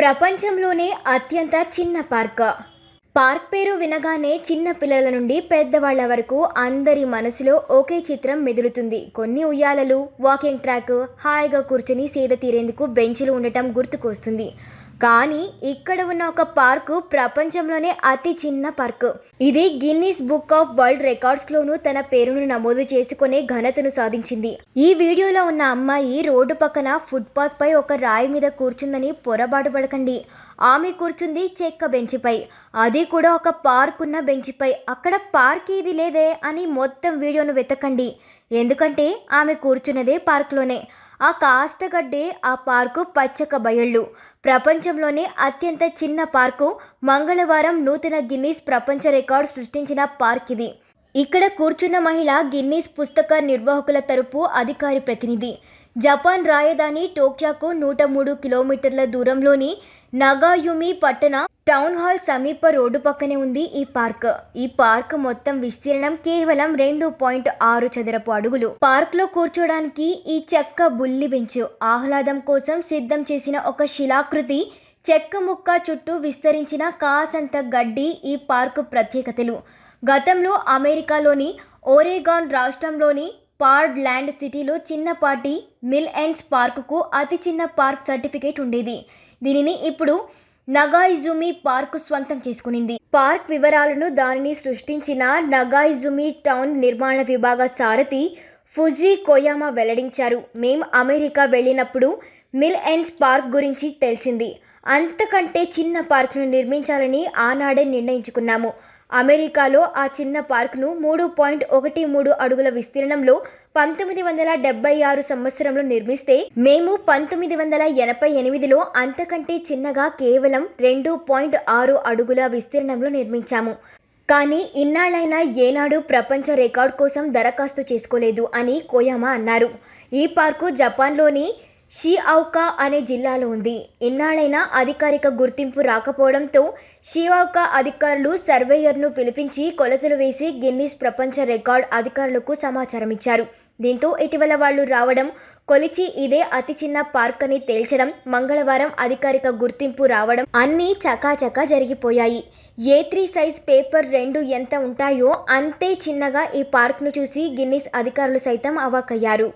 ప్రపంచంలోనే అత్యంత చిన్న పార్క్ పేరు వినగానే చిన్న పిల్లల నుండి పెద్దవాళ్ల వరకు అందరి మనసులో ఒకే చిత్రం మెదులుతుంది. కొన్ని ఉయ్యాలలు, వాకింగ్ ట్రాక్, హాయిగా కూర్చుని సేద తీరేందుకు బెంచ్లు ఉండటం గుర్తుకొస్తుంది. కానీ ఇక్కడ ఉన్న ఒక పార్కు ప్రపంచంలోనే అతి చిన్న పార్కు. ఇది గిన్నీస్ బుక్ ఆఫ్ వరల్డ్ రికార్డ్స్లోనూ తన పేరును నమోదు చేసుకునే ఘనతను సాధించింది. ఈ వీడియోలో ఉన్న అమ్మాయి రోడ్డు పక్కన ఫుట్పాత్ పై ఒక రాయి మీద కూర్చుందని పొరపాటు పడకండి. ఆమె కూర్చుంది చెక్క బెంచిపై, అది కూడా ఒక పార్క్ ఉన్న బెంచిపై. అక్కడ పార్క్ ఇది లేదే అని మొత్తం వీడియోను వెతకండి, ఎందుకంటే ఆమె కూర్చున్నదే పార్క్లోనే. ఆ కాస్త గడ్డే ఆ పార్కు పచ్చక బయళ్ళు. ప్రపంచంలోనే అత్యంత చిన్న పార్కు. మంగళవారం నూతన గిన్నీస్ ప్రపంచ రికార్డు సృష్టించిన పార్క్ ఇది. ఇక్కడ కూర్చున్న మహిళ గిన్నీస్ పుస్తక నిర్వాహకుల తరపు అధికారి ప్రతినిధి. జపాన్ రాజధాని టోక్యోకు 103 కిలోమీటర్ల దూరంలోని నగాయుమి పట్టణ టౌన్ హాల్ సమీప రోడ్డు పక్కనే ఉంది ఈ పార్క్. ఈ పార్క్ మొత్తం విస్తీర్ణం కేవలం 2.6 చదరపు అడుగులు. పార్క్ లో కూర్చోడానికి ఈ చెక్క బుల్లి బెంచ్, ఆహ్లాదం కోసం సిద్ధం చేసిన ఒక శిలాకృతి, చెక్క ముక్క చుట్టూ విస్తరించిన కాసంత గడ్డి ఈ పార్కు ప్రత్యేకతలు. గతంలో అమెరికాలోని ఓరెగాన్ రాష్ట్రంలోని పార్డ్ ల్యాండ్ సిటీలో చిన్నపాటి మిల్ ఎండ్స్ పార్కుకు అతి చిన్న పార్క్ సర్టిఫికేట్ ఉండేది. దీనిని ఇప్పుడు నగాయిజుమి పార్కు స్వంతం చేసుకునింది. పార్క్ వివరాలను దానిని సృష్టించిన నగాయిజుమి టౌన్ నిర్మాణ విభాగ సారథి ఫుజీ కోయామా వెల్లడించారు. మేం అమెరికా వెళ్ళినప్పుడు మిల్ ఎండ్స్ పార్క్ గురించి తెలిసింది. అంతకంటే చిన్న పార్కును నిర్మించాలని ఆనాడే నిర్ణయించుకున్నాము. అమెరికాలో ఆ చిన్న పార్కును 3.13 అడుగుల విస్తీర్ణంలో 1976 సంవత్సరంలో నిర్మిస్తే, మేము 1988లో అంతకంటే చిన్నగా కేవలం 2.6 అడుగుల విస్తీర్ణంలో నిర్మించాము. కానీ ఇన్నాళ్లైనా ఏనాడు ప్రపంచ రికార్డు కోసం దరఖాస్తు చేసుకోలేదు అని కోయామా అన్నారు. ఈ పార్కు జపాన్లోని షిఅవుకా అనే జిల్లాలో ఉంది. ఇన్నాళ్లైనా అధికారిక గుర్తింపు రాకపోవడంతో షిఅవుకా అధికారులు సర్వేయర్ను పిలిపించి కొలతలు వేసి గిన్నీస్ ప్రపంచ రికార్డ్ అధికారులకు సమాచారం ఇచ్చారు. దీంతో ఇటీవల వాళ్లు రావడం, కొలిచి ఇదే అతి చిన్న పార్క్ అని తేల్చడం, మంగళవారం అధికారిక గుర్తింపు రావడం అన్నీ చకాచకా జరిగిపోయాయి. A3 సైజ్ పేపర్ 2 ఎంత ఉంటాయో అంతే చిన్నగా ఈ పార్క్ను చూసి గిన్నీస్ అధికారులు సైతం అవాక్కయ్యారు.